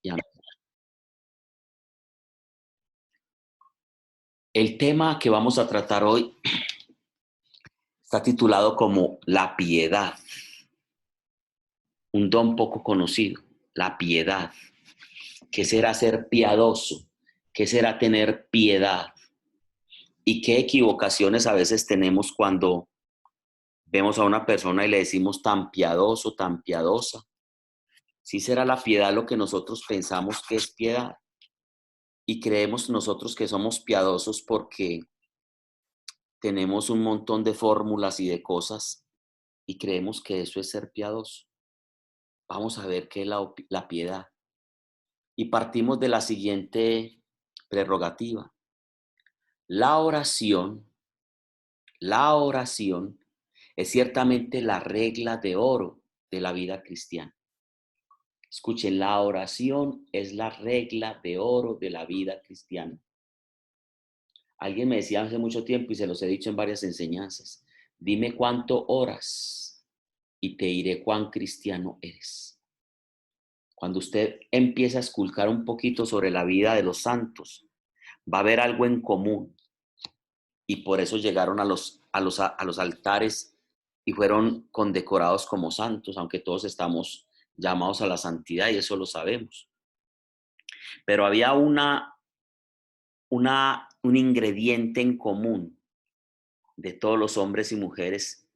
Ya. El tema que vamos a tratar hoy está titulado como la piedad, un don poco conocido, la piedad. ¿Qué será ser piadoso? ¿Qué será tener piedad? ¿Y qué equivocaciones a veces tenemos cuando vemos a una persona y le decimos tan piadoso, tan piadosa? ¿Sí será la piedad lo que nosotros pensamos que es piedad? Y creemos nosotros que somos piadosos porque tenemos un montón de fórmulas y de cosas y creemos que eso es ser piadoso. Vamos a ver qué es la piedad. Y partimos de la siguiente prerrogativa. La oración, la oración es ciertamente la regla de oro de la vida cristiana. Escuchen, la oración es la regla de oro de la vida cristiana. Alguien me decía hace mucho tiempo y se los he dicho en varias enseñanzas, dime cuánto oras y te diré cuán cristiano eres. Cuando usted empieza a esculcar un poquito sobre la vida de los santos, va a haber algo en común. Y por eso llegaron a los altares y fueron condecorados como santos, aunque todos estamos llamados a la santidad y eso lo sabemos. Pero había un ingrediente en común de todos los hombres y mujeres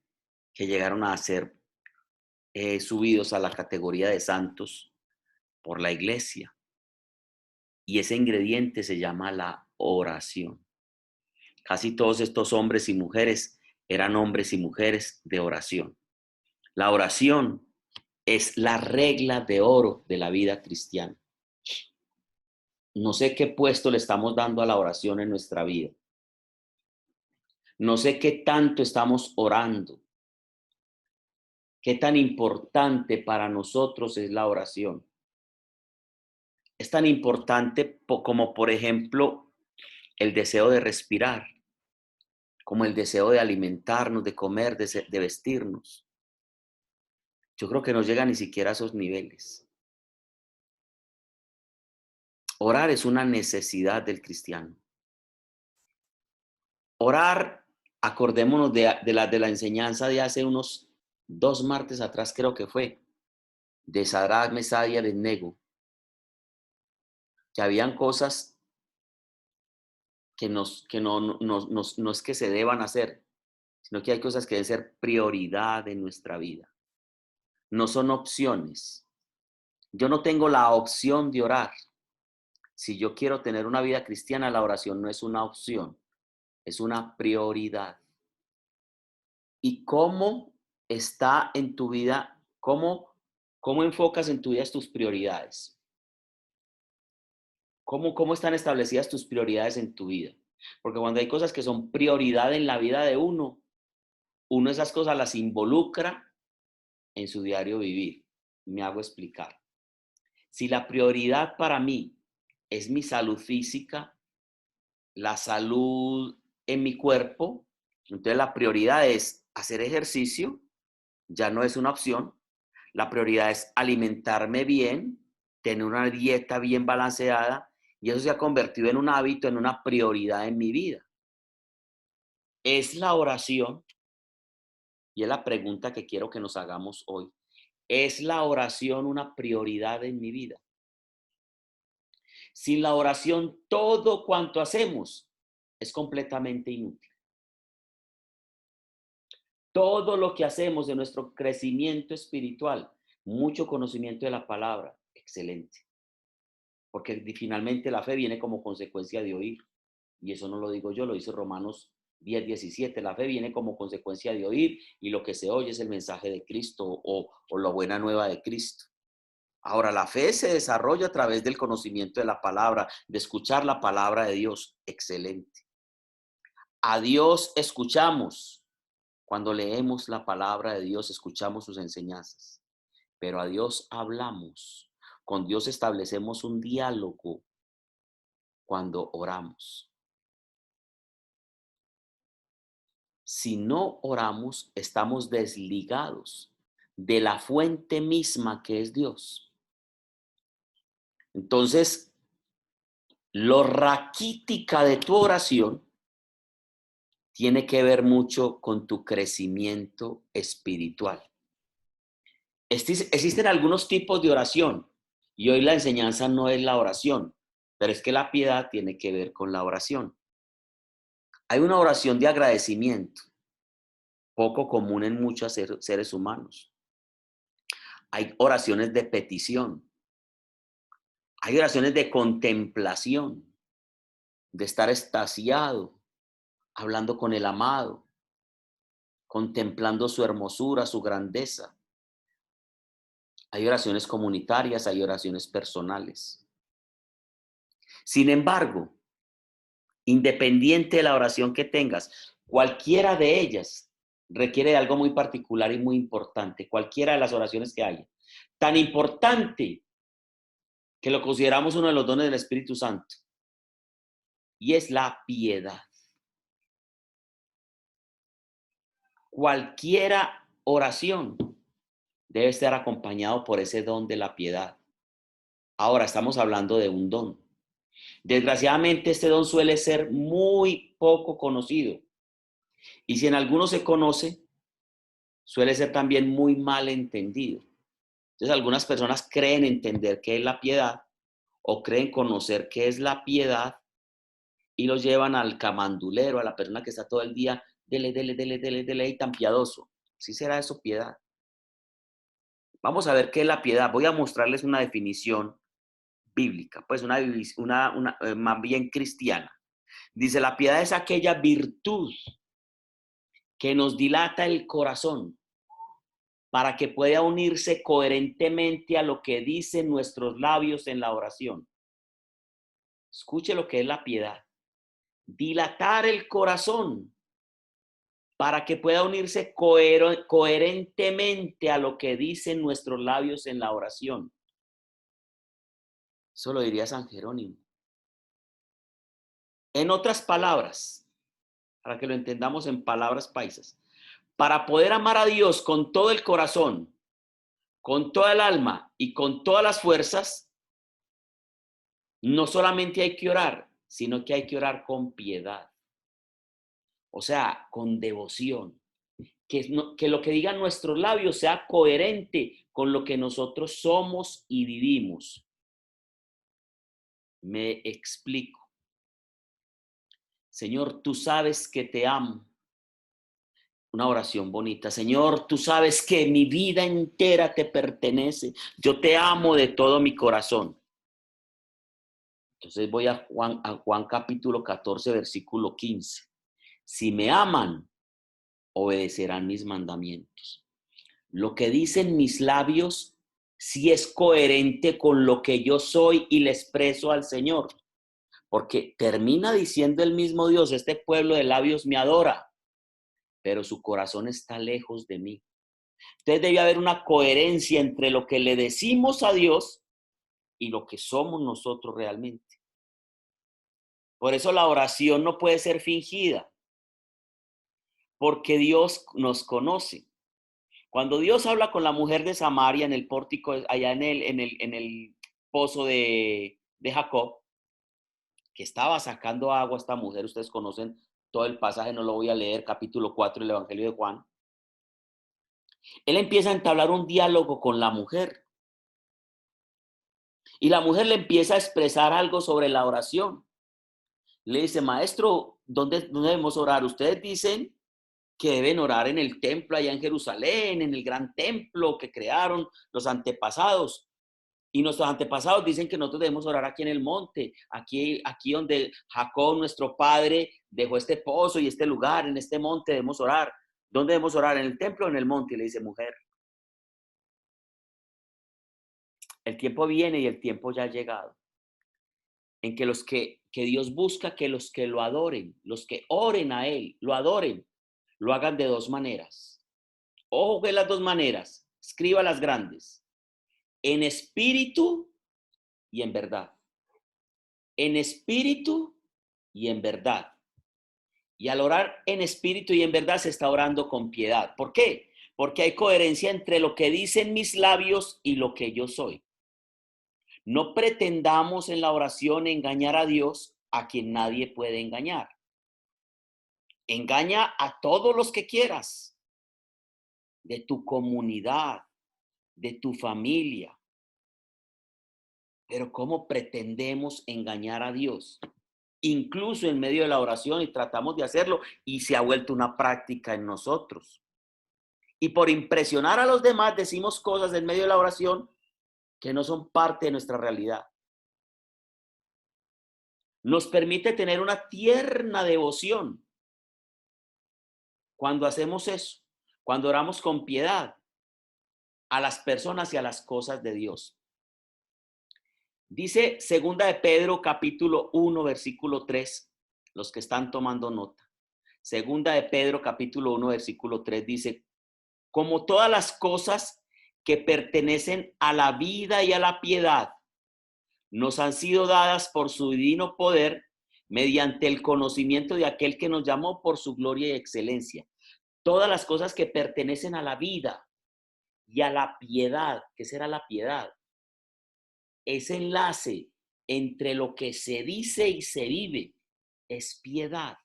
que llegaron a ser subidos a la categoría de santos por la iglesia. Y ese ingrediente se llama la oración. Casi todos estos hombres y mujeres eran hombres y mujeres de oración. La oración es la regla de oro de la vida cristiana. No sé qué puesto le estamos dando a la oración en nuestra vida. No sé qué tanto estamos orando. Qué tan importante para nosotros es la oración. Es tan importante como, por ejemplo, el deseo de respirar, como el deseo de alimentarnos, de comer, de vestirnos. Yo creo que no llega ni siquiera a esos niveles. Orar es una necesidad del cristiano. Orar, acordémonos de la enseñanza de hace unos 2 martes atrás, creo que fue, de Sadrach, Mesach y Abednego, que habían cosas que no es que se deban hacer, sino que hay cosas que deben ser prioridad en nuestra vida. No son opciones. Yo no tengo la opción de orar. Si yo quiero tener una vida cristiana, la oración no es una opción, es una prioridad. ¿Y cómo está en tu vida? ¿Cómo enfocas en tu vida tus prioridades? ¿Cómo están establecidas tus prioridades en tu vida? Porque cuando hay cosas que son prioridad en la vida de uno esas cosas las involucra en su diario vivir. Me hago explicar. Si la prioridad para mí es mi salud física, la salud en mi cuerpo, entonces la prioridad es hacer ejercicio, ya no es una opción. La prioridad es alimentarme bien, tener una dieta bien balanceada y eso se ha convertido en un hábito, en una prioridad en mi vida. ¿Es la oración? Y es la pregunta que quiero que nos hagamos hoy. ¿Es la oración una prioridad en mi vida? Sin la oración, todo cuanto hacemos es completamente inútil. Todo lo que hacemos de nuestro crecimiento espiritual, mucho conocimiento de la palabra, excelente. Porque finalmente la fe viene como consecuencia de oír. Y eso no lo digo yo, lo dice Romanos 10:17. La fe viene como consecuencia de oír y lo que se oye es el mensaje de Cristo o la buena nueva de Cristo. Ahora, la fe se desarrolla a través del conocimiento de la palabra, de escuchar la palabra de Dios. Excelente. A Dios escuchamos. Cuando leemos la palabra de Dios, escuchamos sus enseñanzas. Pero a Dios hablamos. Con Dios establecemos un diálogo cuando oramos. Si no oramos, estamos desligados de la fuente misma que es Dios. Entonces, lo raquítica de tu oración tiene que ver mucho con tu crecimiento espiritual. Existen algunos tipos de oración y hoy la enseñanza no es la oración, pero es que la piedad tiene que ver con la oración. Hay una oración de agradecimiento, poco común en muchos seres humanos. Hay oraciones de petición, hay oraciones de contemplación, de estar extasiado, hablando con el amado, contemplando su hermosura, su grandeza. Hay oraciones comunitarias, hay oraciones personales. Sin embargo, independiente de la oración que tengas, cualquiera de ellas requiere de algo muy particular y muy importante, cualquiera de las oraciones que haya. Tan importante que lo consideramos uno de los dones del Espíritu Santo, y es la piedad. Cualquiera oración debe estar acompañado por ese don de la piedad. Ahora estamos hablando de un don. Desgraciadamente este don suele ser muy poco conocido. Y si en algunos se conoce, suele ser también muy mal entendido. Entonces algunas personas creen entender qué es la piedad o creen conocer qué es la piedad y lo llevan al camandulero, a la persona que está todo el día, dele y tan piadoso. ¿Sí será eso piedad? Vamos a ver qué es la piedad. Voy a mostrarles una definición bíblica, pues una más bien cristiana. Dice, la piedad es aquella virtud que nos dilata el corazón para que pueda unirse coherentemente a lo que dicen nuestros labios en la oración. Escuche lo que es la piedad. Dilatar el corazón para que pueda unirse coherentemente a lo que dicen nuestros labios en la oración. Eso lo diría San Jerónimo. En otras palabras, para que lo entendamos en palabras paisas, para poder amar a Dios con todo el corazón, con toda el alma y con todas las fuerzas, no solamente hay que orar, sino que hay que orar con piedad. O sea, con devoción. Que lo que digan nuestros labios sea coherente con lo que nosotros somos y vivimos. Me explico. Señor, tú sabes que te amo. Una oración bonita. Señor, tú sabes que mi vida entera te pertenece. Yo te amo de todo mi corazón. Entonces voy a Juan capítulo 14, versículo 15. Si me aman, obedecerán mis mandamientos. Lo que dicen mis labios, si es coherente con lo que yo soy y le expreso al Señor. Porque termina diciendo el mismo Dios, este pueblo de labios me adora, pero su corazón está lejos de mí. Entonces debe haber una coherencia entre lo que le decimos a Dios y lo que somos nosotros realmente. Por eso la oración no puede ser fingida, porque Dios nos conoce. Cuando Dios habla con la mujer de Samaria en el pórtico, allá en el pozo de Jacob, que estaba sacando agua esta mujer, ustedes conocen todo el pasaje, no lo voy a leer, capítulo 4 del Evangelio de Juan. Él empieza a entablar un diálogo con la mujer. Y la mujer le empieza a expresar algo sobre la oración. Le dice, maestro, ¿dónde debemos orar? Ustedes dicen que deben orar en el templo allá en Jerusalén, en el gran templo que crearon los antepasados. Y nuestros antepasados dicen que nosotros debemos orar aquí en el monte, aquí donde Jacob, nuestro padre, dejó este pozo y este lugar, en este monte debemos orar. ¿Dónde debemos orar? ¿En el templo o en el monte? Y le dice, mujer, el tiempo viene y el tiempo ya ha llegado, en que que Dios busca que los que lo adoren, los que oren a Él, lo adoren, lo hagan de dos maneras. Ojo que las dos maneras, escriba las grandes, en espíritu y en verdad. En espíritu y en verdad. Y al orar en espíritu y en verdad se está orando con piedad. ¿Por qué? Porque hay coherencia entre lo que dicen mis labios y lo que yo soy. No pretendamos en la oración engañar a Dios, a quien nadie puede engañar. Engaña a todos los que quieras, de tu comunidad, de tu familia. Pero ¿cómo pretendemos engañar a Dios? Incluso en medio de la oración, y tratamos de hacerlo, y se ha vuelto una práctica en nosotros. Y por impresionar a los demás decimos cosas en medio de la oración que no son parte de nuestra realidad. Nos permite tener una tierna devoción cuando hacemos eso, cuando oramos con piedad a las personas y a las cosas de Dios. Dice segunda de Pedro capítulo 1 versículo 3, los que están tomando nota. Segunda de Pedro capítulo 1 versículo 3 dice: como todas las cosas que pertenecen a la vida y a la piedad nos han sido dadas por su divino poder mediante el conocimiento de aquel que nos llamó por su gloria y excelencia. Todas las cosas que pertenecen a la vida y a la piedad. ¿Qué será la piedad? Ese enlace entre lo que se dice y se vive es piedad.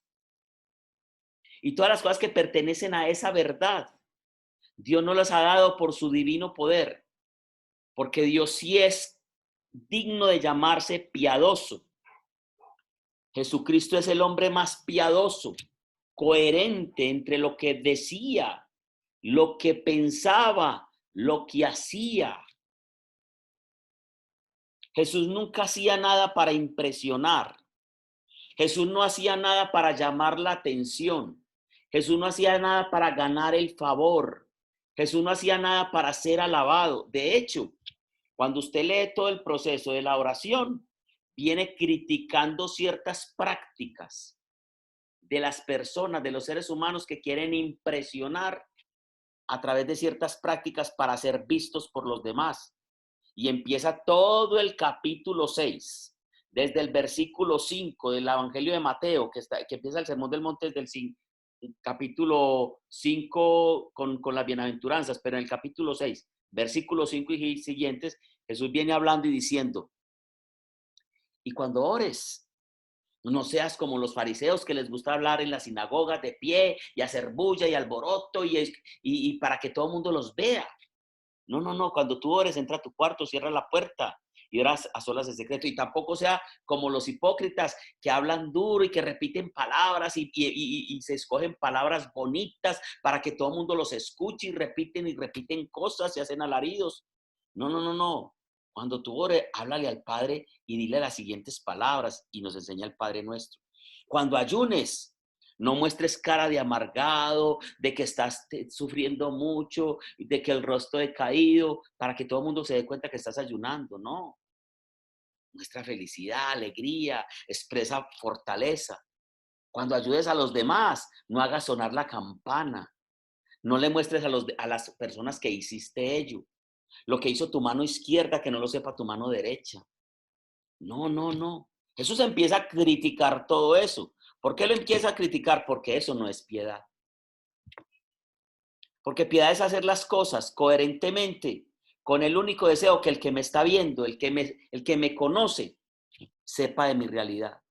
Y todas las cosas que pertenecen a esa verdad, Dios nos las ha dado por su divino poder, porque Dios sí es digno de llamarse piadoso. Jesucristo es el hombre más piadoso, coherente entre lo que decía, lo que pensaba, lo que hacía. Jesús nunca hacía nada para impresionar. Jesús no hacía nada para llamar la atención. Jesús no hacía nada para ganar el favor. Jesús no hacía nada para ser alabado. De hecho, cuando usted lee todo el proceso de la oración, viene criticando ciertas prácticas de las personas, de los seres humanos que quieren impresionar a través de ciertas prácticas para ser vistos por los demás. Y empieza todo el capítulo 6, desde el versículo 5 del Evangelio de Mateo, que empieza el Sermón del Monte desde el capítulo 5 con las bienaventuranzas, pero en el capítulo 6, versículo 5 y siguientes, Jesús viene hablando y diciendo: y cuando ores, no seas como los fariseos que les gusta hablar en las sinagogas de pie y hacer bulla y alboroto y para que todo el mundo los vea. No, no, no. Cuando tú ores, entra a tu cuarto, cierra la puerta y oras a solas en secreto. Y tampoco sea como los hipócritas que hablan duro y que repiten palabras y se escogen palabras bonitas para que todo el mundo los escuche y repiten cosas y hacen alaridos. No, no, no, no. Cuando tú ores, háblale al Padre y dile las siguientes palabras, y nos enseña el Padre nuestro. Cuando ayunes, no muestres cara de amargado, de que estás sufriendo mucho, de que el rostro decaído, para que todo el mundo se dé cuenta que estás ayunando. No. Muestra felicidad, alegría, expresa fortaleza. Cuando ayudes a los demás, no hagas sonar la campana. No le muestres a las personas que hiciste ello. Lo que hizo tu mano izquierda, que no lo sepa tu mano derecha. No, no, no. Jesús empieza a criticar todo eso. ¿Por qué lo empieza a criticar? Porque eso no es piedad. Porque piedad es hacer las cosas coherentemente, con el único deseo que el que me está viendo, el que me conoce, sepa de mi realidad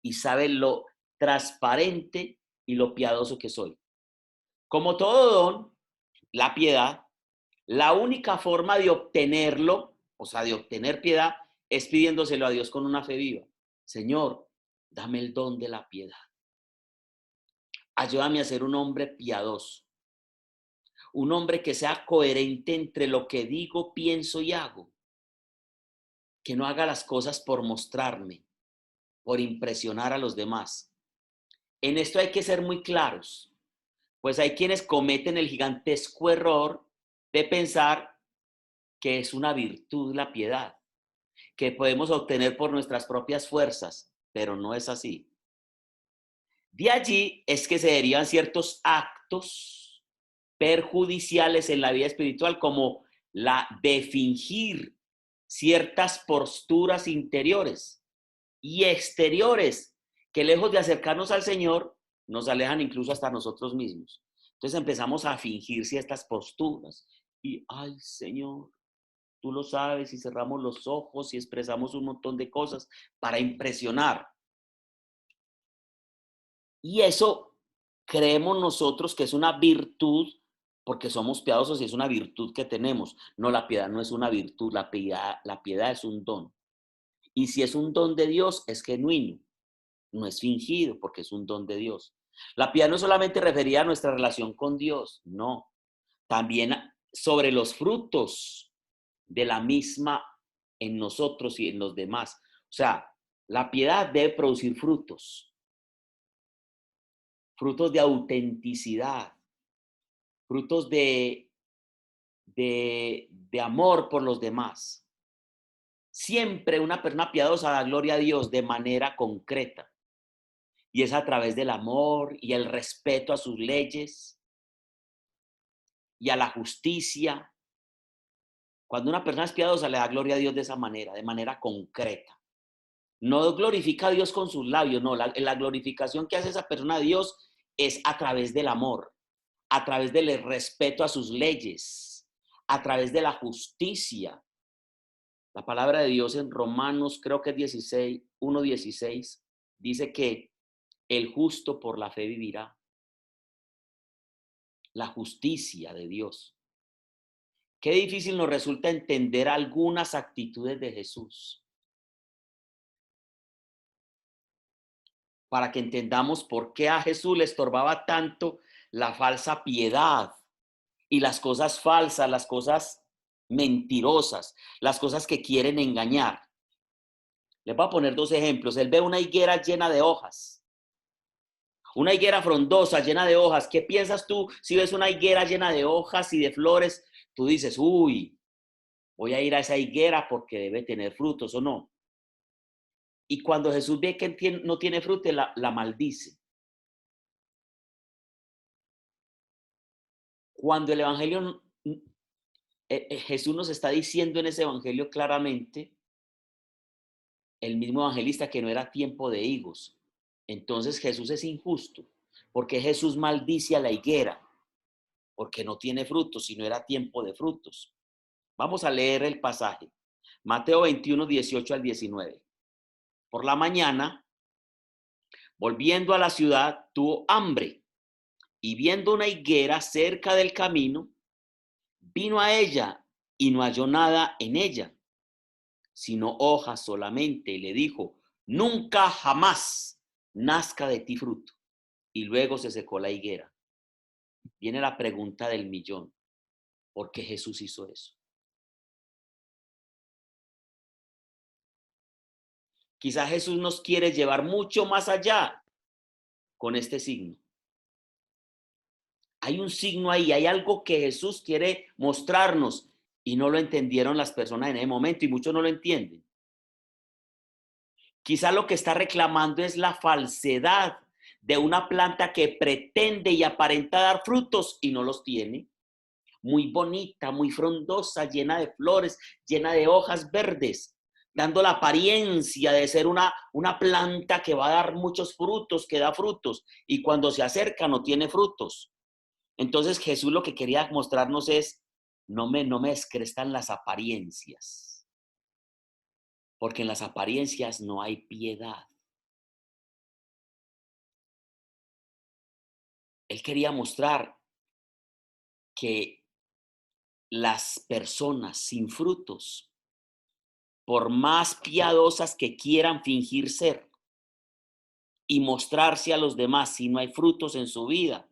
y sabe lo transparente y lo piadoso que soy. Como todo don, la piedad, la única forma de obtenerlo, o sea, de obtener piedad, es pidiéndoselo a Dios con una fe viva. Señor, dame el don de la piedad. Ayúdame a ser un hombre piadoso. Un hombre que sea coherente entre lo que digo, pienso y hago. Que no haga las cosas por mostrarme, por impresionar a los demás. En esto hay que ser muy claros, pues hay quienes cometen el gigantesco error de pensar que es una virtud la piedad, que podemos obtener por nuestras propias fuerzas, pero no es así. De allí es que se derivan ciertos actos perjudiciales en la vida espiritual, como la de fingir ciertas posturas interiores y exteriores que, lejos de acercarnos al Señor, nos alejan incluso hasta nosotros mismos. Entonces empezamos a fingir ciertas posturas y, ay, Señor, tú lo sabes, y cerramos los ojos y expresamos un montón de cosas para impresionar. Y eso creemos nosotros que es una virtud porque somos piadosos y es una virtud que tenemos. No, la piedad no es una virtud, la piedad es un don. Y si es un don de Dios, es genuino, no es fingido porque es un don de Dios. La piedad no solamente refería a nuestra relación con Dios, no, también sobre los frutos de la misma en nosotros y en los demás. O sea, la piedad debe producir frutos, frutos de autenticidad, frutos de amor por los demás. Siempre una persona piadosa da gloria a Dios de manera concreta. Y es a través del amor y el respeto a sus leyes y a la justicia. Cuando una persona es piadosa, le da gloria a Dios de manera concreta. No glorifica a Dios con sus labios, no. La glorificación que hace esa persona a Dios es a través del amor, a través del respeto a sus leyes, a través de la justicia. La palabra de Dios en Romanos, creo que es 1:16, dice que el justo por la fe vivirá. La justicia de Dios. Qué difícil nos resulta entender algunas actitudes de Jesús. Para que entendamos por qué a Jesús le estorbaba tanto la falsa piedad y las cosas falsas, las cosas mentirosas, las cosas que quieren engañar. Les voy a poner 2 ejemplos. Él ve una higuera llena de hojas. Una higuera frondosa, llena de hojas. ¿Qué piensas tú si ves una higuera llena de hojas y de flores? Tú dices, uy, voy a ir a esa higuera porque debe tener frutos, ¿o no? Y cuando Jesús ve que no tiene fruto, la maldice. Cuando el evangelio, Jesús nos está diciendo en ese evangelio claramente, el mismo evangelista, que no era tiempo de higos. Entonces Jesús es injusto, porque Jesús maldice a la higuera, porque no tiene frutos, si no era tiempo de frutos. Vamos a leer el pasaje. Mateo 21, 18 al 19. Por la mañana, volviendo a la ciudad, tuvo hambre, y viendo una higuera cerca del camino, vino a ella y no halló nada en ella, sino hojas solamente, y le dijo, nunca jamás nazca de ti fruto. Y luego se secó la higuera. Viene la pregunta del millón. ¿Por qué Jesús hizo eso? Quizás Jesús nos quiere llevar mucho más allá con este signo. Hay un signo ahí, hay algo que Jesús quiere mostrarnos y no lo entendieron las personas en ese momento y muchos no lo entienden. Quizá lo que está reclamando es la falsedad de una planta que pretende y aparenta dar frutos y no los tiene. Muy bonita, muy frondosa, llena de flores, llena de hojas verdes, dando la apariencia de ser una planta que va a dar muchos frutos, que da frutos, y cuando se acerca no tiene frutos. Entonces Jesús lo que quería mostrarnos es, no me descrezcan las apariencias, porque en las apariencias no hay piedad. Él quería mostrar que las personas sin frutos, por más piadosas que quieran fingir ser y mostrarse a los demás, si no hay frutos en su vida,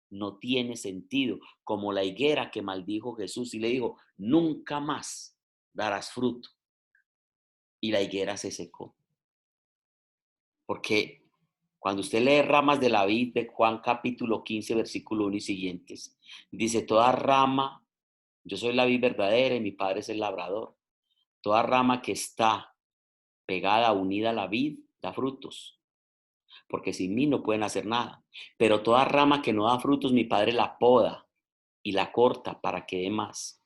no tiene sentido. Como la higuera que maldijo Jesús y le dijo, nunca más darás fruto. Y la higuera se secó. Porque cuando usted lee Ramas de la vid de Juan capítulo 15, versículo 1 y siguientes, dice, toda rama, yo soy la vid verdadera y mi padre es el labrador. Toda rama que está pegada, unida a la vid, da frutos, porque sin mí no pueden hacer nada. Pero toda rama que no da frutos, mi padre la poda y la corta para que dé más.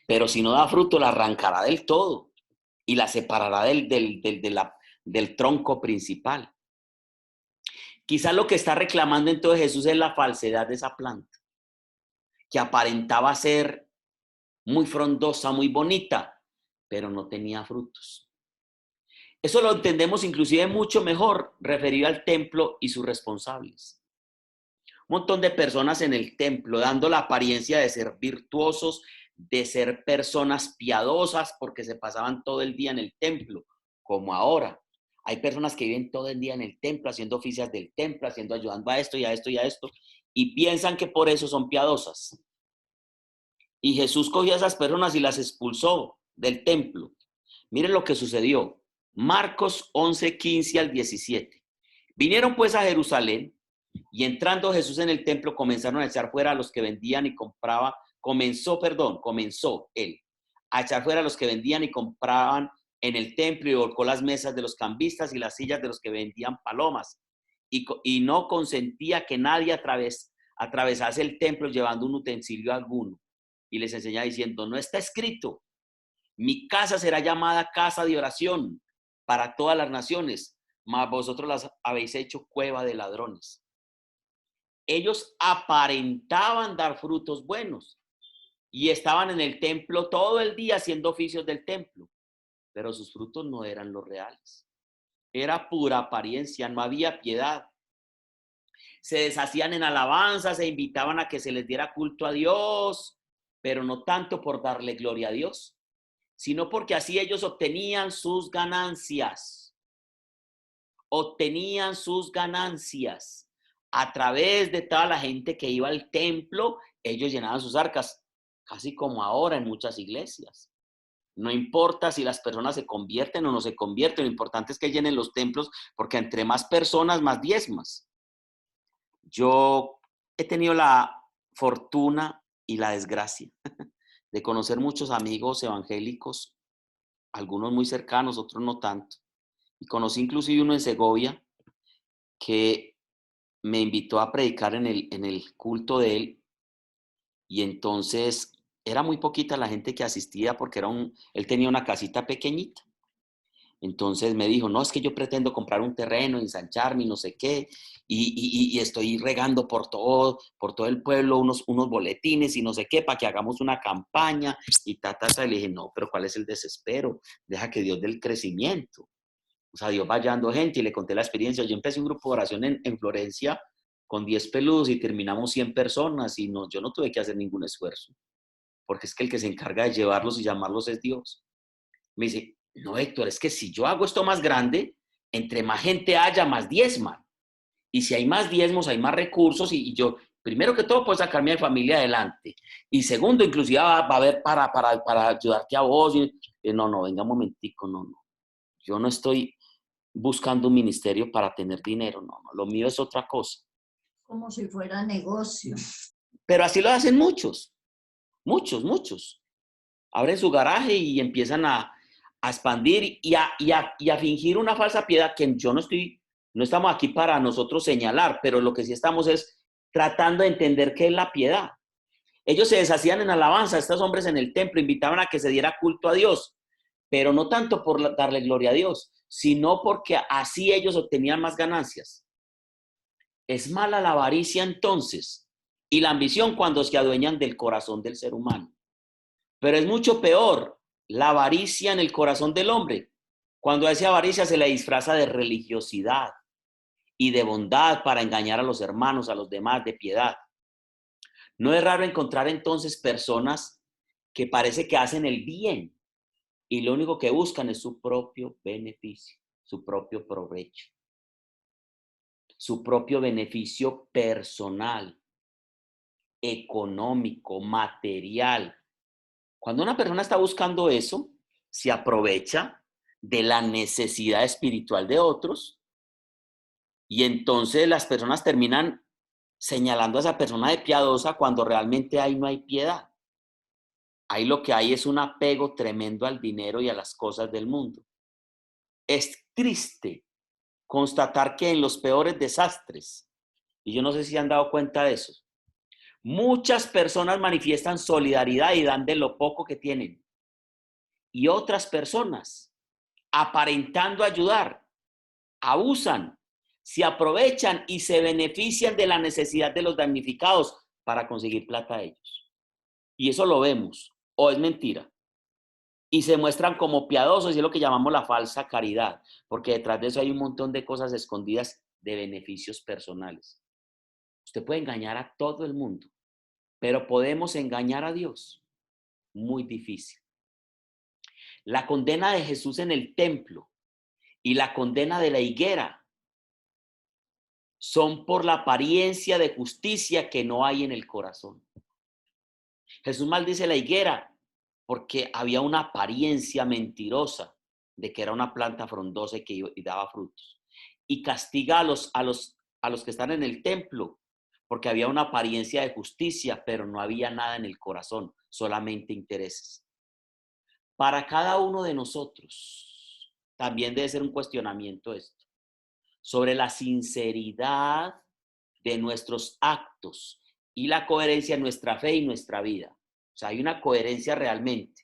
Pero si no da fruto, la arrancará del todo y la separará del tronco principal. Quizás lo que está reclamando entonces Jesús es la falsedad de esa planta, que aparentaba ser muy frondosa, muy bonita, pero no tenía frutos. Eso lo entendemos inclusive mucho mejor referido al templo y sus responsables. Un montón de personas en el templo dando la apariencia de ser virtuosos, de ser personas piadosas porque se pasaban todo el día en el templo, como ahora. Hay personas que viven todo el día en el templo, haciendo oficios del templo, ayudando a esto y a esto y a esto, y piensan que por eso son piadosas. Y Jesús cogió a esas personas y las expulsó del templo. Miren lo que sucedió. Marcos 11, 15 al 17. Vinieron pues a Jerusalén y entrando Jesús en el templo comenzaron a echar fuera a los que vendían y compraban. Comenzó él a echar fuera a los que vendían y compraban en el templo y volcó las mesas de los cambistas y las sillas de los que vendían palomas. Y no consentía que nadie atravesase el templo llevando un utensilio alguno. Y les enseñaba diciendo, no está escrito, mi casa será llamada casa de oración para todas las naciones, mas vosotros las habéis hecho cueva de ladrones. Ellos aparentaban dar frutos buenos y estaban en el templo todo el día haciendo oficios del templo, pero sus frutos no eran los reales. Era pura apariencia, no había piedad. Se deshacían en alabanzas, se invitaban a que se les diera culto a Dios, pero no tanto por darle gloria a Dios, sino porque así ellos obtenían sus ganancias. Obtenían sus ganancias. A través de toda la gente que iba al templo, ellos llenaban sus arcas, casi como ahora en muchas iglesias. No importa si las personas se convierten o no se convierten, lo importante es que llenen los templos, porque entre más personas, más diezmas. Yo he tenido la fortuna y la desgracia de conocer muchos amigos evangélicos, algunos muy cercanos, otros no tanto. Y conocí inclusive uno en Segovia que me invitó a predicar en el culto de él. Y entonces era muy poquita la gente que asistía porque él tenía una casita pequeñita. Entonces me dijo, no, es que yo pretendo comprar un terreno, ensancharme y no sé qué, y estoy regando por todo el pueblo unos boletines y no sé qué, para que hagamos una campaña y Le dije, no, pero ¿cuál es el desespero? Deja que Dios dé el crecimiento. O sea, Dios va hallando gente y le conté la experiencia. Yo empecé un grupo de oración en Florencia con 10 peludos y terminamos 100 personas y no, yo no tuve que hacer ningún esfuerzo, porque es que el que se encarga de llevarlos y llamarlos es Dios. Me dice, no, Héctor, es que si yo hago esto más grande, entre más gente haya, más diezman. Y si hay más diezmos, hay más recursos y yo, primero que todo, puedo sacar a mi familia adelante. Y segundo, inclusive va a haber para ayudarte a vos. No, venga un momentico, no. Yo no estoy buscando un ministerio para tener dinero, no. Lo mío es otra cosa. Como si fuera negocio. Pero así lo hacen muchos. Abren su garaje y empiezan a expandir y a fingir una falsa piedad que no estamos aquí para nosotros señalar, pero lo que sí estamos es tratando de entender qué es la piedad. Ellos se deshacían en alabanza, estos hombres en el templo invitaban a que se diera culto a Dios, pero no tanto por darle gloria a Dios, sino porque así ellos obtenían más ganancias. Es mala la avaricia entonces y la ambición cuando se adueñan del corazón del ser humano. Pero es mucho peor la avaricia en el corazón del hombre, cuando a esa avaricia se le disfraza de religiosidad y de bondad para engañar a los hermanos, a los demás, de piedad. No es raro encontrar entonces personas que parece que hacen el bien y lo único que buscan es su propio beneficio, su propio provecho, su propio beneficio personal, económico, material. Cuando una persona está buscando eso, se aprovecha de la necesidad espiritual de otros y entonces las personas terminan señalando a esa persona de piadosa cuando realmente ahí no hay piedad. Ahí lo que hay es un apego tremendo al dinero y a las cosas del mundo. Es triste constatar que en los peores desastres, y yo no sé si han dado cuenta de eso, muchas personas manifiestan solidaridad y dan de lo poco que tienen. Y otras personas, aparentando ayudar, abusan, se aprovechan y se benefician de la necesidad de los damnificados para conseguir plata a ellos. Y eso lo vemos o es mentira. Y se muestran como piadosos y es lo que llamamos la falsa caridad, porque detrás de eso hay un montón de cosas escondidas de beneficios personales. Usted puede engañar a todo el mundo, pero ¿podemos engañar a Dios? Muy difícil. La condena de Jesús en el templo y la condena de la higuera son por la apariencia de justicia que no hay en el corazón. Jesús maldice la higuera porque había una apariencia mentirosa de que era una planta frondosa y daba frutos. Y castiga a los que están en el templo porque había una apariencia de justicia, pero no había nada en el corazón, solamente intereses. Para cada uno de nosotros también debe ser un cuestionamiento esto, sobre la sinceridad de nuestros actos y la coherencia en nuestra fe y nuestra vida. O sea, hay una coherencia realmente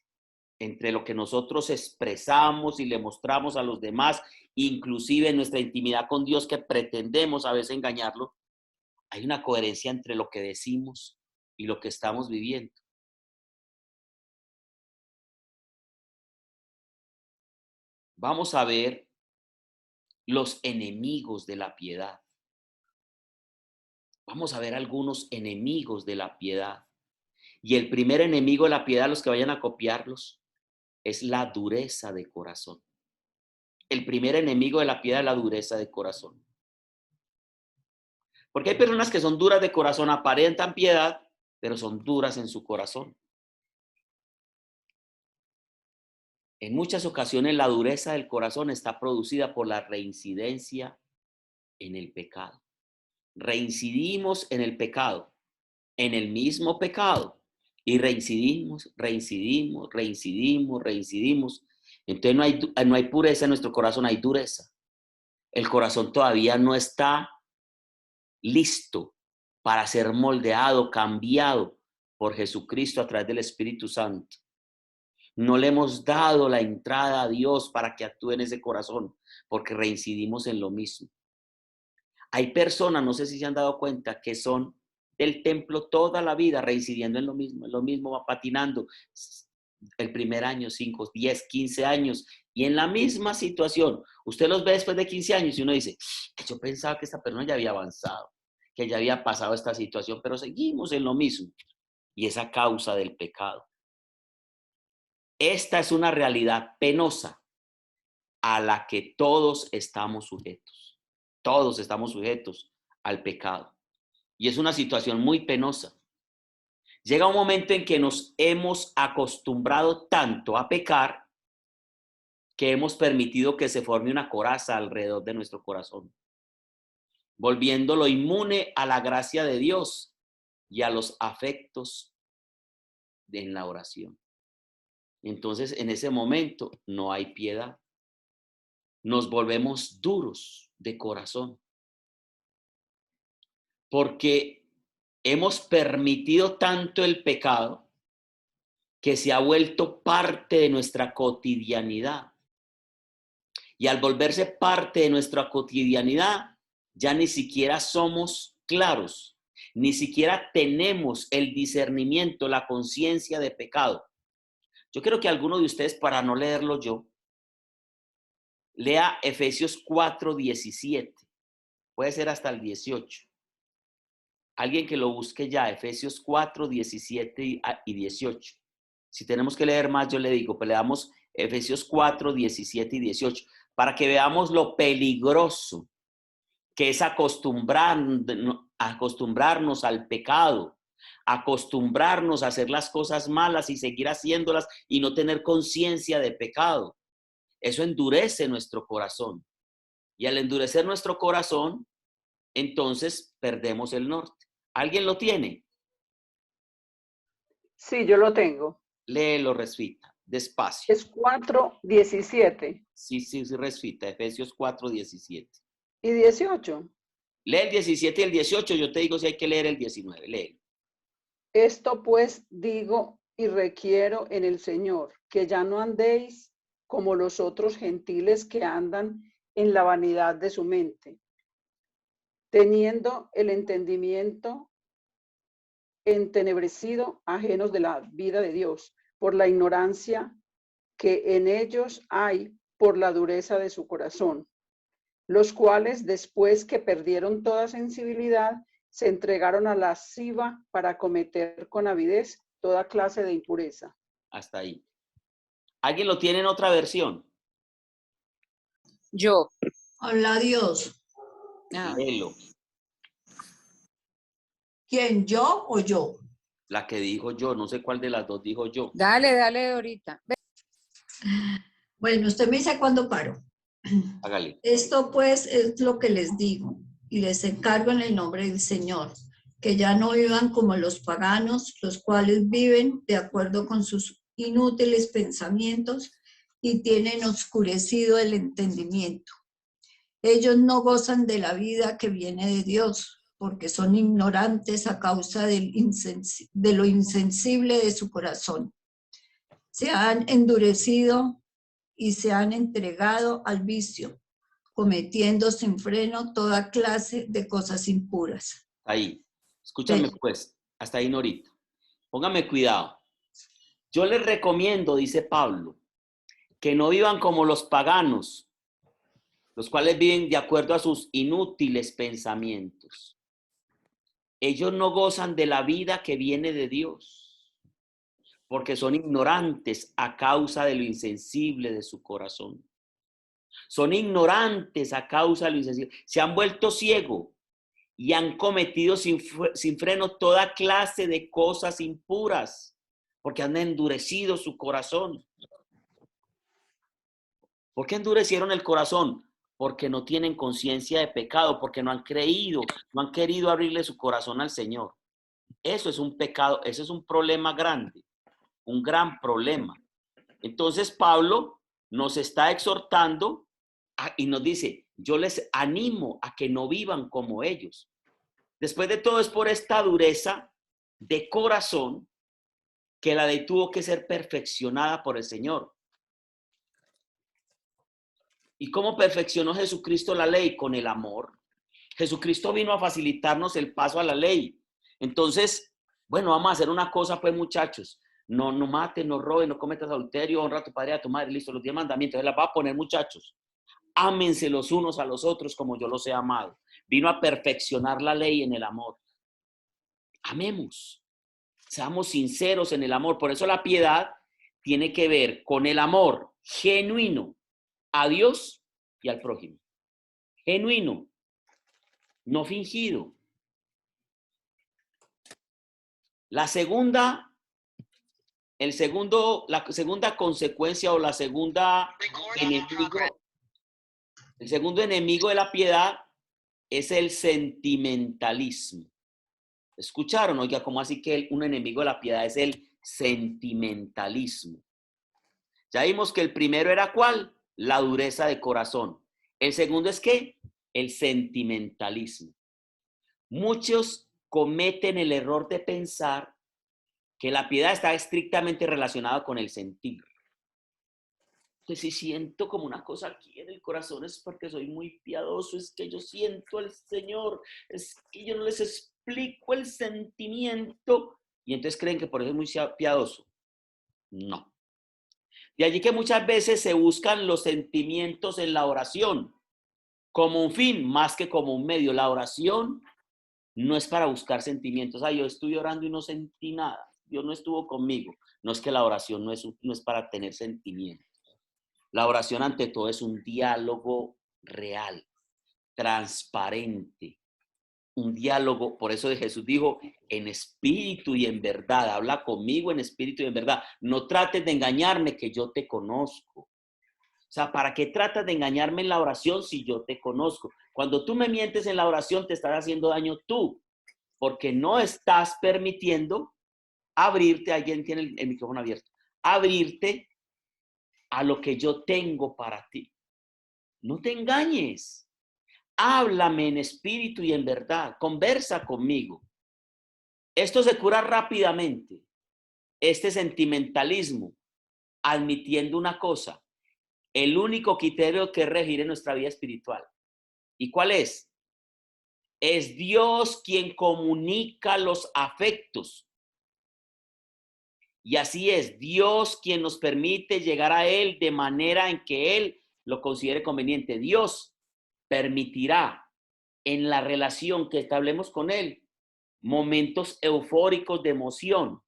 entre lo que nosotros expresamos y le mostramos a los demás, inclusive en nuestra intimidad con Dios, que pretendemos a veces engañarlo. Hay una coherencia entre lo que decimos y lo que estamos viviendo. Vamos a ver los enemigos de la piedad. Vamos a ver algunos enemigos de la piedad. Y el primer enemigo de la piedad, los que vayan a copiarlos, es la dureza de corazón. El primer enemigo de la piedad es la dureza de corazón. Porque hay personas que son duras de corazón, aparentan piedad, pero son duras en su corazón. En muchas ocasiones la dureza del corazón está producida por la reincidencia en el pecado. Reincidimos en el pecado, en el mismo pecado, y reincidimos. Entonces no hay pureza en nuestro corazón, hay dureza. El corazón todavía no está listo para ser moldeado, cambiado por Jesucristo a través del Espíritu Santo. No le hemos dado la entrada a Dios para que actúe en ese corazón, porque reincidimos en lo mismo. Hay personas, no sé si se han dado cuenta, que son del templo toda la vida, reincidiendo en lo mismo, va patinando el primer año, 5, 10, 15 años, y en la misma situación. Usted los ve después de 15 años y uno dice, yo pensaba que esta persona ya había avanzado, que ya había pasado esta situación, pero seguimos en lo mismo. Y es a causa del pecado. Esta es una realidad penosa a la que todos estamos sujetos. Todos estamos sujetos al pecado. Y es una situación muy penosa. Llega un momento en que nos hemos acostumbrado tanto a pecar que hemos permitido que se forme una coraza alrededor de nuestro corazón, volviéndolo inmune a la gracia de Dios y a los afectos en la oración. Entonces, en ese momento no hay piedad. Nos volvemos duros de corazón porque hemos permitido tanto el pecado que se ha vuelto parte de nuestra cotidianidad. Y al volverse parte de nuestra cotidianidad, ya ni siquiera somos claros, ni siquiera tenemos el discernimiento, la conciencia de pecado. Yo quiero que alguno de ustedes, para no leerlo yo, lea Efesios 4:17. Puede ser hasta el 18. Alguien que lo busque ya, Efesios 4:17 y 18. Si tenemos que leer más, yo le digo, pero leamos Efesios 4:17 y 18, para que veamos lo peligroso que es acostumbrarnos al pecado, acostumbrarnos a hacer las cosas malas y seguir haciéndolas y no tener conciencia de pecado. Eso endurece nuestro corazón. Y al endurecer nuestro corazón, entonces perdemos el norte. ¿Alguien lo tiene? Sí, yo lo tengo. Léelo, Resfita, despacio. Es 4:17 Sí, Resfita, Efesios 4:17. y 18. Lee el 17 y el 18, yo te digo si hay que leer el 19, lee. Esto pues digo y requiero en el Señor, que ya no andéis como los otros gentiles que andan en la vanidad de su mente, teniendo el entendimiento entenebrecido, ajenos de la vida de Dios, por la ignorancia que en ellos hay por la dureza de su corazón, los cuales después que perdieron toda sensibilidad, se entregaron a la lasciva para cometer con avidez toda clase de impureza. Hasta ahí. ¿Alguien lo tiene en otra versión? Yo. Habla Dios. Ah, Léelo. ¿Quién, yo o yo? La que dijo yo, no sé cuál de las dos dijo yo. dale ahorita. Bueno, usted me dice cuándo paro. Hágale. Esto pues es lo que les digo y les encargo en el nombre del Señor, que ya no vivan como los paganos, los cuales viven de acuerdo con sus inútiles pensamientos y tienen oscurecido el entendimiento. Ellos no gozan de la vida que viene de Dios, porque son ignorantes a causa de lo insensible de su corazón. Se han endurecido y se han entregado al vicio, cometiendo sin freno toda clase de cosas impuras. Ahí. Escúchame Sí. pues, hasta ahí Norita. Póngame cuidado. Yo les recomiendo, dice Pablo, que no vivan como los paganos, los cuales viven de acuerdo a sus inútiles pensamientos. Ellos no gozan de la vida que viene de Dios, porque son ignorantes a causa de lo insensible de su corazón. Son ignorantes a causa de lo insensible. Se han vuelto ciegos y han cometido sin freno toda clase de cosas impuras, porque han endurecido su corazón. ¿Por qué endurecieron el corazón? Porque no tienen conciencia de pecado, porque no han creído, no han querido abrirle su corazón al Señor. Eso es un pecado, eso es un problema grande, un gran problema. Entonces Pablo nos está exhortando y nos dice, yo les animo a que no vivan como ellos. Después de todo es por esta dureza de corazón que la ley tuvo que ser perfeccionada por el Señor. ¿Y cómo perfeccionó Jesucristo la ley? Con el amor. Jesucristo vino a facilitarnos el paso a la ley. Entonces, bueno, vamos a hacer una cosa pues, muchachos. No mates, no robes, no cometas adulterio, honra a tu padre y a tu madre. Listo, los 10 mandamientos. Él las va a poner, muchachos. Ámense los unos a los otros como yo los he amado. Vino a perfeccionar la ley en el amor. Amemos. Seamos sinceros en el amor. Por eso la piedad tiene que ver con el amor genuino a Dios y al prójimo. Genuino, no fingido. La segunda consecuencia o el segundo enemigo de la piedad es el sentimentalismo. ¿Escucharon? Oiga, ¿cómo así que un enemigo de la piedad es el sentimentalismo? Ya vimos que el primero era ¿cuál? La dureza de corazón. El segundo es ¿qué? El sentimentalismo. Muchos cometen el error de pensar que la piedad está estrictamente relacionada con el sentir. Que si siento como una cosa aquí en el corazón es porque soy muy piadoso, es que yo siento al Señor, es que yo no les explico el sentimiento y entonces creen que por eso es muy piadoso. No. De allí que muchas veces se buscan los sentimientos en la oración como un fin más que como un medio. La oración no es para buscar sentimientos. Yo estuve orando y no sentí nada. Dios no estuvo conmigo. No es que la oración no es para tener sentimientos. La oración ante todo es un diálogo real, transparente. Un diálogo, por eso Jesús dijo, en espíritu y en verdad. Habla conmigo en espíritu y en verdad. No trates de engañarme que yo te conozco. O sea, ¿para qué tratas de engañarme en la oración si yo te conozco? Cuando tú me mientes en la oración, te estás haciendo daño tú, porque no estás permitiendo abrirte, alguien tiene el micrófono abierto, abrirte a lo que yo tengo para ti. No te engañes. Háblame en espíritu y en verdad. Conversa conmigo. Esto se cura rápidamente. Este sentimentalismo, admitiendo una cosa, el único criterio que regir en nuestra vida espiritual. ¿Y cuál es? Es Dios quien comunica los afectos. Y así es, Dios quien nos permite llegar a Él de manera en que Él lo considere conveniente. Dios permitirá en la relación que establemos con Él momentos eufóricos de emoción,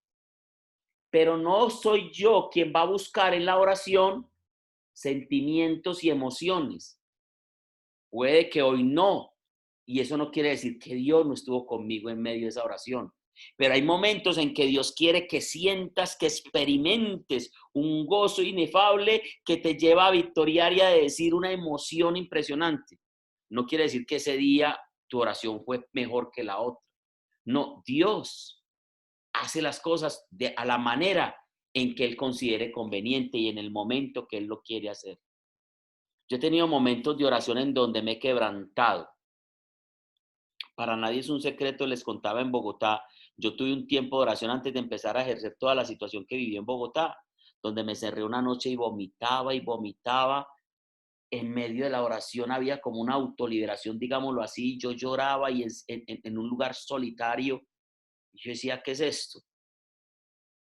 pero no soy yo quien va a buscar en la oración sentimientos y emociones. Puede que hoy no, y eso no quiere decir que Dios no estuvo conmigo en medio de esa oración. Pero hay momentos en que Dios quiere que sientas, que experimentes un gozo inefable que te lleva a victoriar y a decir una emoción impresionante. No quiere decir que ese día tu oración fue mejor que la otra. No, Dios hace las cosas a la manera en que Él considere conveniente y en el momento que Él lo quiere hacer. Yo he tenido momentos de oración en donde me he quebrantado. Para nadie es un secreto, les contaba en Bogotá, yo tuve un tiempo de oración antes de empezar a ejercer toda la situación que viví en Bogotá, donde me cerré una noche y vomitaba y vomitaba. En medio de la oración había como una autoliberación, digámoslo así, yo lloraba y en un lugar solitario. Y yo decía, ¿qué es esto?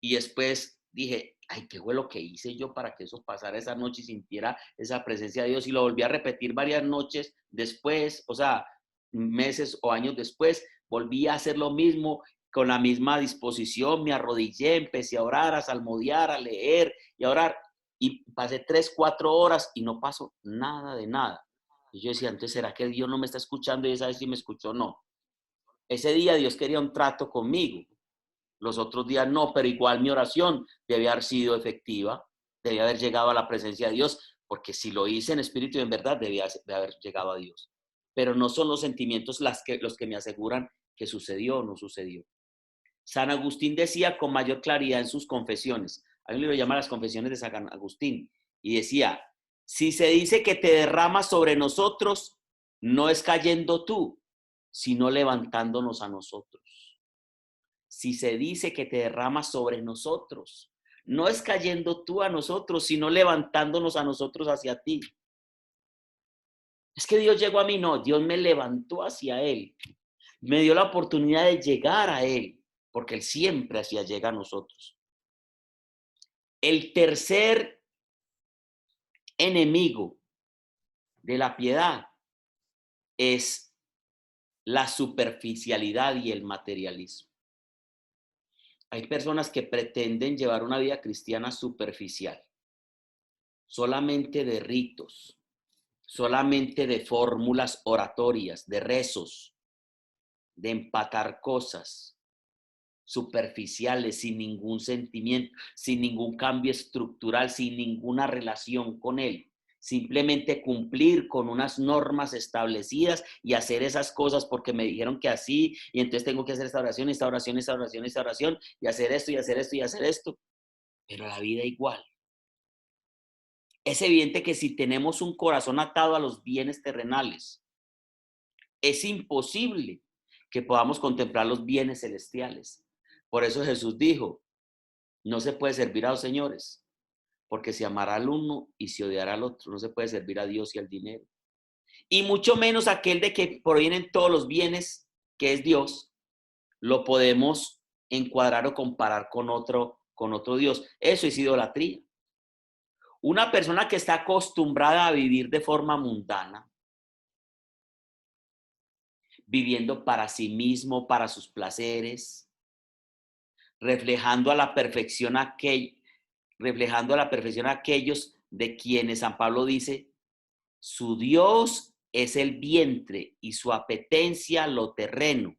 Y después dije, ay, ¿qué fue lo que hice yo para que eso pasara esa noche y sintiera esa presencia de Dios? Y lo volví a repetir varias noches después, o sea, meses o años después, volví a hacer lo mismo con la misma disposición, me arrodillé, empecé a orar, a salmodiar, a leer y a orar. Y pasé 3, 4 horas y no pasó nada de nada. Y yo decía, entonces, ¿será que Dios no me está escuchando y esa vez sí me escuchó? No. Ese día Dios quería un trato conmigo. Los otros días no, pero igual mi oración debe haber sido efectiva, debía haber llegado a la presencia de Dios, porque si lo hice en espíritu y en verdad, debía de haber llegado a Dios. Pero no son los sentimientos los que me aseguran que sucedió o no sucedió. San Agustín decía con mayor claridad en sus confesiones, hay un libro que llama Las Confesiones de San Agustín, y decía, si se dice que te derramas sobre nosotros, no es cayendo tú, sino levantándonos a nosotros. Si se dice que te derramas sobre nosotros, no es cayendo tú a nosotros, sino levantándonos a nosotros hacia ti. Es que Dios llegó a mí, no, Dios me levantó hacia Él. Me dio la oportunidad de llegar a Él, porque Él siempre hacia llega a nosotros. El tercer enemigo de la piedad es la superficialidad y el materialismo. Hay personas que pretenden llevar una vida cristiana superficial, solamente de ritos, solamente de fórmulas oratorias, de rezos, de empatar cosas superficiales, sin ningún sentimiento, sin ningún cambio estructural, sin ninguna relación con Él. Simplemente cumplir con unas normas establecidas y hacer esas cosas porque me dijeron que así, y entonces tengo que hacer esta oración, esta oración, esta oración, esta oración, y hacer esto, y hacer esto, y hacer esto. Pero la vida igual. Es evidente que si tenemos un corazón atado a los bienes terrenales, es imposible que podamos contemplar los bienes celestiales. Por eso Jesús dijo, no se puede servir a dos señores, porque se amará al uno y se odiará al otro. No se puede servir a Dios y al dinero. Y mucho menos aquel de que provienen todos los bienes, que es Dios, lo podemos encuadrar o comparar con otro Dios. Eso es idolatría. Una persona que está acostumbrada a vivir de forma mundana, viviendo para sí mismo, para sus placeres, reflejando a la perfección a aquellos de quienes San Pablo dice, su Dios es el vientre y su apetencia lo terreno.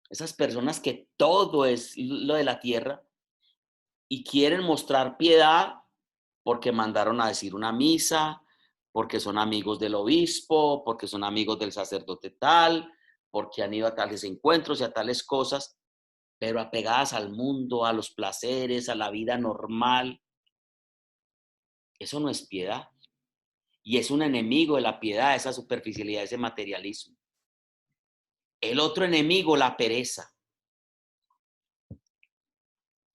Esas personas que todo es lo de la tierra y quieren mostrar piedad porque mandaron a decir una misa, porque son amigos del obispo, porque son amigos del sacerdote tal, porque han ido a tales encuentros y a tales cosas, pero apegadas al mundo, a los placeres, a la vida normal. Eso no es piedad. Y es un enemigo de la piedad, esa superficialidad, ese materialismo. El otro enemigo, la pereza.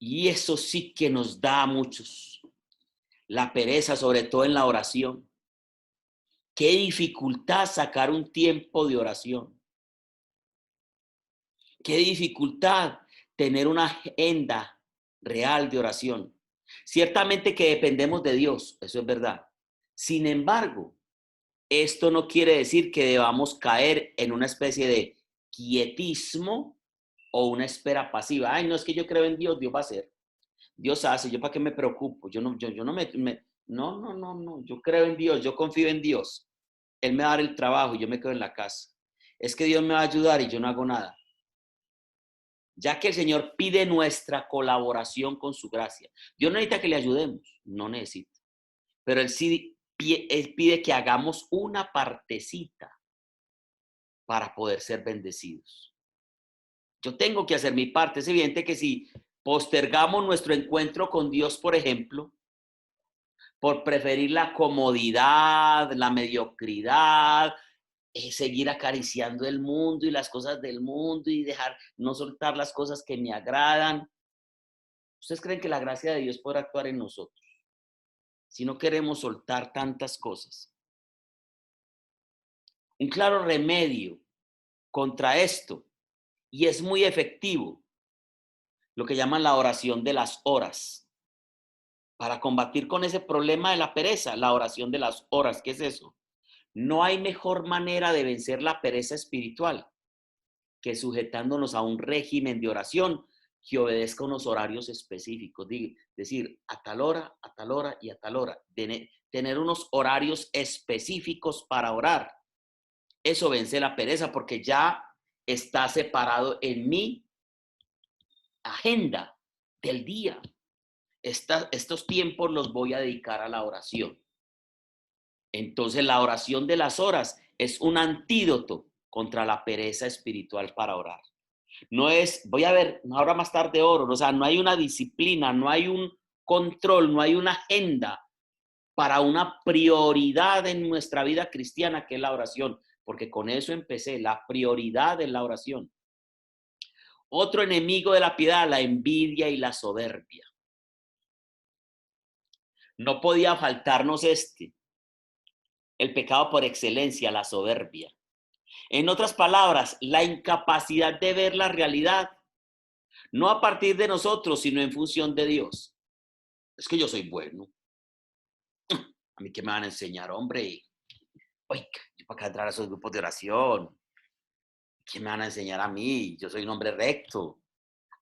Y eso sí que nos da a muchos. La pereza, sobre todo en la oración. Qué dificultad sacar un tiempo de oración. Qué dificultad tener una agenda real de oración. Ciertamente que dependemos de Dios, eso es verdad. Sin embargo, esto no quiere decir que debamos caer en una especie de quietismo o una espera pasiva. Ay, no, es que yo creo en Dios, Dios va a hacer. Dios hace, ¿yo para qué me preocupo? Yo no no, yo creo en Dios, yo confío en Dios. Él me va a dar el trabajo y yo me quedo en la casa. Es que Dios me va a ayudar y yo no hago nada. Ya que el Señor pide nuestra colaboración con su gracia. Dios no necesita que le ayudemos, no necesita. Pero Él sí él pide que hagamos una partecita para poder ser bendecidos. Yo tengo que hacer mi parte. Es evidente que si postergamos nuestro encuentro con Dios, por ejemplo, por preferir la comodidad, la mediocridad, seguir acariciando el mundo y las cosas del mundo y no soltar las cosas que me agradan. ¿Ustedes creen que la gracia de Dios podrá actuar en nosotros si no queremos soltar tantas cosas? Un claro remedio contra esto, y es muy efectivo, lo que llaman la oración de las horas. Para combatir con ese problema de la pereza, la oración de las horas, ¿qué es eso? No hay mejor manera de vencer la pereza espiritual que sujetándonos a un régimen de oración que obedezca unos horarios específicos. Decir, a tal hora y a tal hora. Tener unos horarios específicos para orar. Eso vence la pereza porque ya está separado en mi agenda del día. Estos tiempos los voy a dedicar a la oración. Entonces, la oración de las horas es un antídoto contra la pereza espiritual para orar. No es, voy a ver, ahora más tarde oro, o sea, no hay una disciplina, no hay un control, no hay una agenda para una prioridad en nuestra vida cristiana que es la oración, porque con eso empecé, la prioridad es la oración. Otro enemigo de la piedad, la envidia y la soberbia. No podía faltarnos el pecado por excelencia, la soberbia. En otras palabras, la incapacidad de ver la realidad, no a partir de nosotros, sino en función de Dios. Es que yo soy bueno. A mí qué me van a enseñar, hombre. Oiga, yo para qué entrar a esos grupos de oración. ¿Qué me van a enseñar a mí? Yo soy un hombre recto.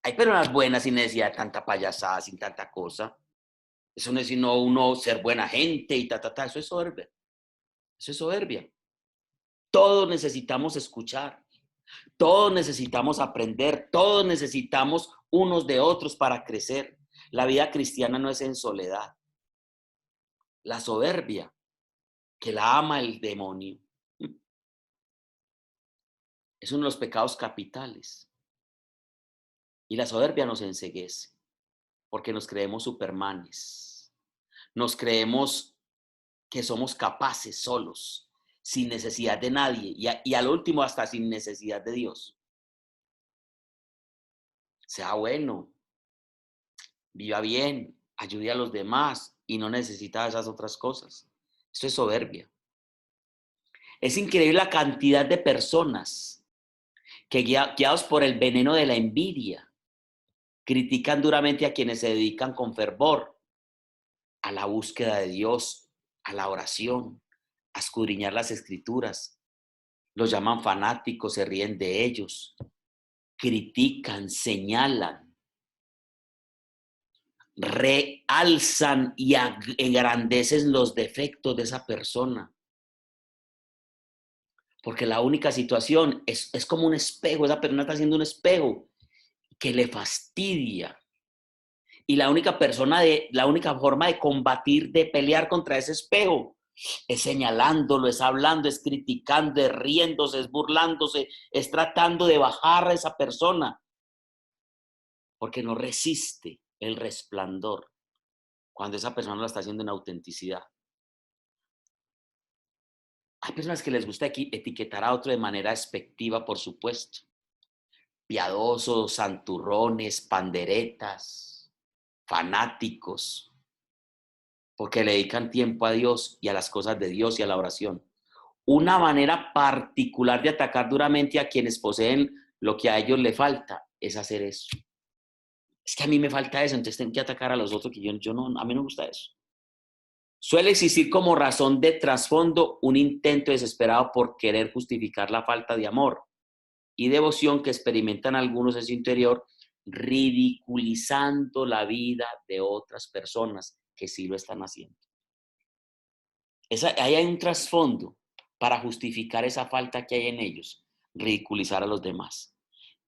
Hay personas buenas sin necesidad de tanta payasada, sin tanta cosa. Eso no es sino uno ser buena gente y Eso es soberbia. Eso es soberbia. Todos necesitamos escuchar. Todos necesitamos aprender. Todos necesitamos unos de otros para crecer. La vida cristiana no es en soledad. La soberbia, que la ama el demonio, es uno de los pecados capitales. Y la soberbia nos enceguece, porque nos creemos supermanes. Nos creemos que somos capaces solos, sin necesidad de nadie, y al último hasta sin necesidad de Dios. Sea bueno, viva bien, ayude a los demás y no necesita esas otras cosas. Esto es soberbia. Es increíble la cantidad de personas que guiados por el veneno de la envidia, critican duramente a quienes se dedican con fervor a la búsqueda de Dios, a la oración, a escudriñar las escrituras. Los llaman fanáticos, se ríen de ellos, critican, señalan, realzan y engrandecen los defectos de esa persona. Porque la única situación es como un espejo, esa persona está haciendo un espejo que le fastidia. Y la única forma de combatir, de pelear contra ese espejo, es señalándolo, es hablando, es criticando, es riéndose, es burlándose, es tratando de bajar a esa persona. Porque no resiste el resplandor cuando esa persona lo está haciendo en autenticidad. Hay personas que les gusta etiquetar a otro de manera despectiva, por supuesto. Piadosos, santurrones, panderetas, fanáticos, porque le dedican tiempo a Dios y a las cosas de Dios y a la oración. Una manera particular de atacar duramente a quienes poseen lo que a ellos les falta es hacer eso. Es que a mí me falta eso, entonces tengo que atacar a los otros, que yo no, a mí no me gusta eso. Suele existir como razón de trasfondo un intento desesperado por querer justificar la falta de amor y devoción que experimentan algunos en su interior, ridiculizando la vida de otras personas que sí lo están haciendo. Ahí hay un trasfondo para justificar esa falta que hay en ellos, ridiculizar a los demás.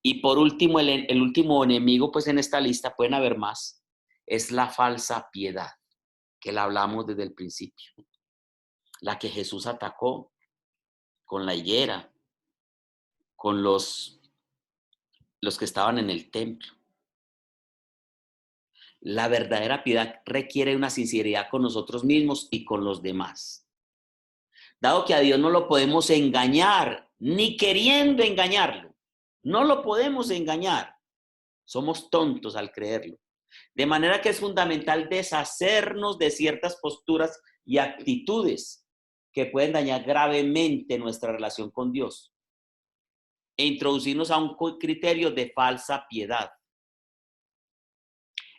Y por último, el último enemigo, pues en esta lista, pueden haber más, es la falsa piedad, que la hablamos desde el principio. La que Jesús atacó con la higuera, con los que estaban en el templo. La verdadera piedad requiere una sinceridad con nosotros mismos y con los demás. Dado que a Dios no lo podemos engañar, ni queriendo engañarlo. No lo podemos engañar. Somos tontos al creerlo. De manera que es fundamental deshacernos de ciertas posturas y actitudes que pueden dañar gravemente nuestra relación con Dios e introducirnos a un criterio de falsa piedad.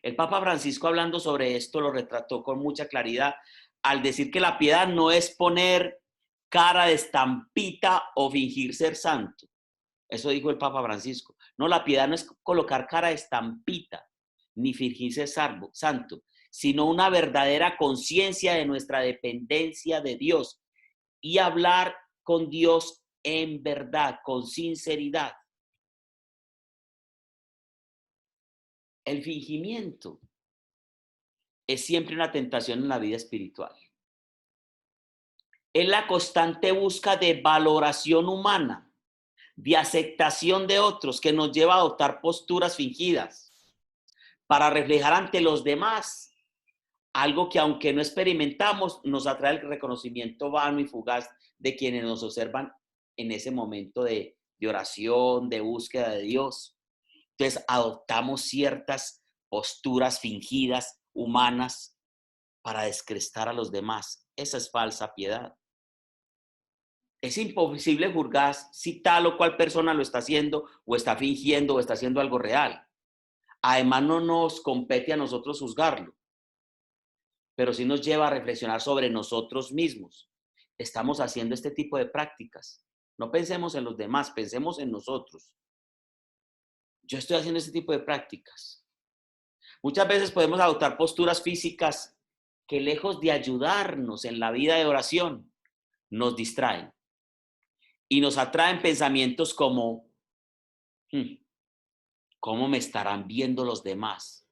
El Papa Francisco, hablando sobre esto, lo retrató con mucha claridad al decir que la piedad no es poner cara de estampita o fingir ser santo. Eso dijo el Papa Francisco. No, la piedad no es colocar cara de estampita ni fingir ser santo, sino una verdadera conciencia de nuestra dependencia de Dios y hablar con Dios en verdad, con sinceridad. El fingimiento es siempre una tentación en la vida espiritual. Es la constante busca de valoración humana, de aceptación de otros, que nos lleva a adoptar posturas fingidas para reflejar ante los demás algo que, aunque no experimentamos, nos atrae el reconocimiento vano y fugaz de quienes nos observan en ese momento de oración, de búsqueda de Dios. Entonces adoptamos ciertas posturas fingidas, humanas, para descrestar a los demás. Esa es falsa piedad. Es imposible juzgar si tal o cual persona lo está haciendo, o está fingiendo, o está haciendo algo real. Además, no nos compete a nosotros juzgarlo, pero sí nos lleva a reflexionar sobre nosotros mismos. Estamos haciendo este tipo de prácticas. No pensemos en los demás, pensemos en nosotros. Yo estoy haciendo este tipo de prácticas. Muchas veces podemos adoptar posturas físicas que, lejos de ayudarnos en la vida de oración, nos distraen y nos atraen pensamientos como, ¿cómo me estarán viendo los demás?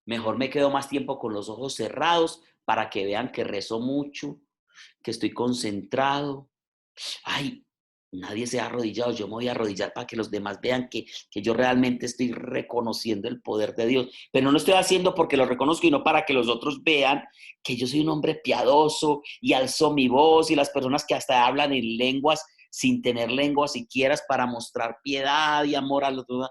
Mejor me quedo más tiempo con los ojos cerrados para que vean que rezo mucho, que estoy concentrado. Ay, nadie se ha arrodillado, yo me voy a arrodillar para que los demás vean que yo realmente estoy reconociendo el poder de Dios. Pero no lo estoy haciendo porque lo reconozco, sino para que los otros vean que yo soy un hombre piadoso y alzo mi voz, y las personas que hasta hablan en lenguas sin tener lengua siquiera, para mostrar piedad y amor a los demás.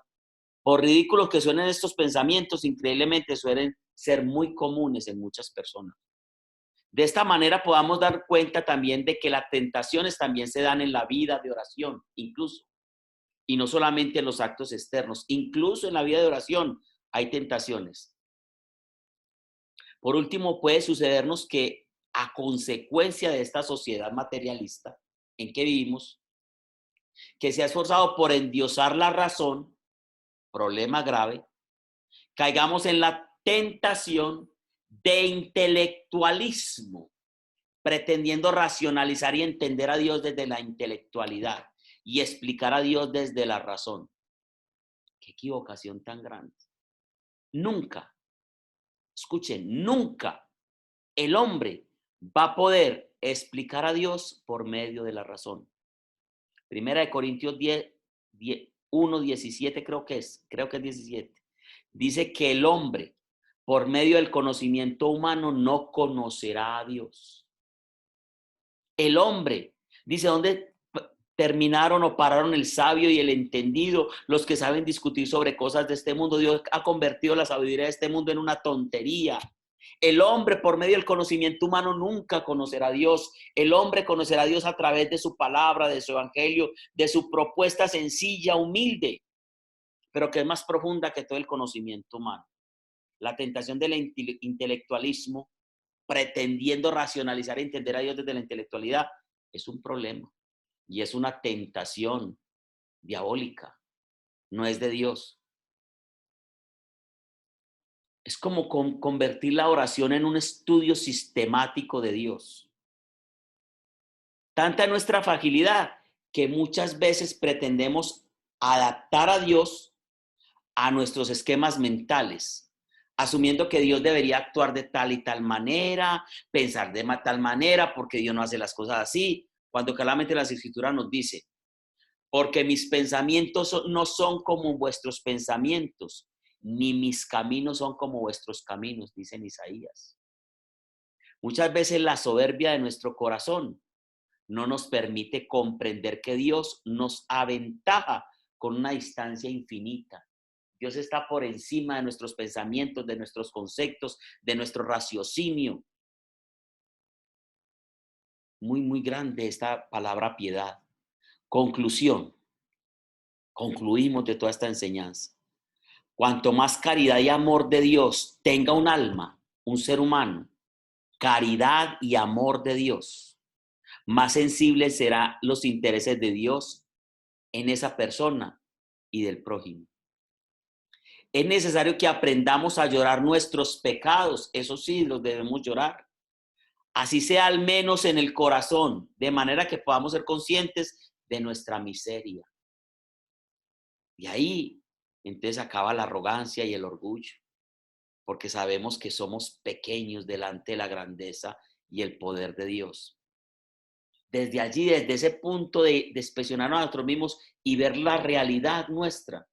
Por ridículos que suenen estos pensamientos, increíblemente suelen ser muy comunes en muchas personas. De esta manera podamos dar cuenta también de que las tentaciones también se dan en la vida de oración, incluso, y no solamente en los actos externos, incluso en la vida de oración hay tentaciones. Por último, puede sucedernos que, a consecuencia de esta sociedad materialista en que vivimos, que se ha esforzado por endiosar la razón, problema grave, caigamos en la tentación de intelectualismo, pretendiendo racionalizar y entender a Dios desde la intelectualidad y explicar a Dios desde la razón. Qué equivocación tan grande. Nunca, escuchen, nunca el hombre va a poder explicar a Dios por medio de la razón. Primera de Corintios 1:17 creo que es 17. Dice que el hombre, por medio del conocimiento humano, no conocerá a Dios. El hombre, dice, ¿dónde terminaron o pararon el sabio y el entendido? Los que saben discutir sobre cosas de este mundo. Dios ha convertido la sabiduría de este mundo en una tontería. El hombre, por medio del conocimiento humano, nunca conocerá a Dios. El hombre conocerá a Dios a través de su palabra, de su evangelio, de su propuesta sencilla, humilde, pero que es más profunda que todo el conocimiento humano. la tentación del intelectualismo, pretendiendo racionalizar e entender a Dios desde la intelectualidad, es un problema y es una tentación diabólica, no es de Dios. Es como convertir la oración en un estudio sistemático de Dios. Tanta nuestra fragilidad que muchas veces pretendemos adaptar a Dios a nuestros esquemas mentales, asumiendo que Dios debería actuar de tal y tal manera, pensar de tal manera, porque Dios no hace las cosas así, cuando claramente las Escrituras nos dice, porque mis pensamientos no son como vuestros pensamientos, ni mis caminos son como vuestros caminos, dice en Isaías. Muchas veces la soberbia de nuestro corazón no nos permite comprender que Dios nos aventaja con una distancia infinita. Dios está por encima de nuestros pensamientos, de nuestros conceptos, de nuestro raciocinio. Muy, muy grande esta palabra piedad. Conclusión. Concluimos de toda esta enseñanza. Cuanto más caridad y amor de Dios tenga un alma, un ser humano, caridad y amor de Dios, más sensibles serán los intereses de Dios en esa persona y del prójimo. Es necesario que aprendamos a llorar nuestros pecados, eso sí, los debemos llorar. Así sea al menos en el corazón, de manera que podamos ser conscientes de nuestra miseria. Y ahí, entonces, acaba la arrogancia y el orgullo, porque sabemos que somos pequeños delante de la grandeza y el poder de Dios. Desde allí, desde ese punto de inspeccionarnos a nosotros mismos y ver la realidad nuestra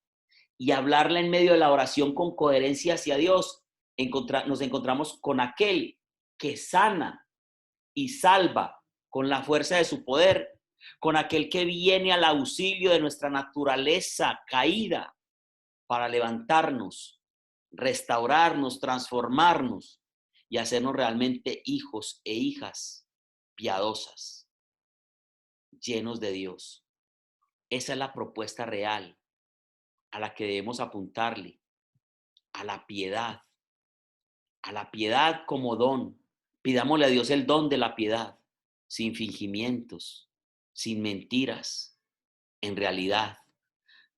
y hablarla en medio de la oración con coherencia hacia Dios, nos encontramos con aquel que sana y salva con la fuerza de su poder, con aquel que viene al auxilio de nuestra naturaleza caída para levantarnos, restaurarnos, transformarnos y hacernos realmente hijos e hijas piadosas, llenos de Dios. Esa es la propuesta real a la que debemos apuntarle, a la piedad como don. Pidámosle a Dios el don de la piedad, sin fingimientos, sin mentiras, en realidad.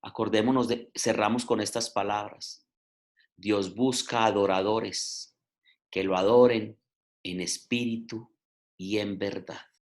Acordémonos cerramos con estas palabras. Dios busca adoradores que lo adoren en espíritu y en verdad.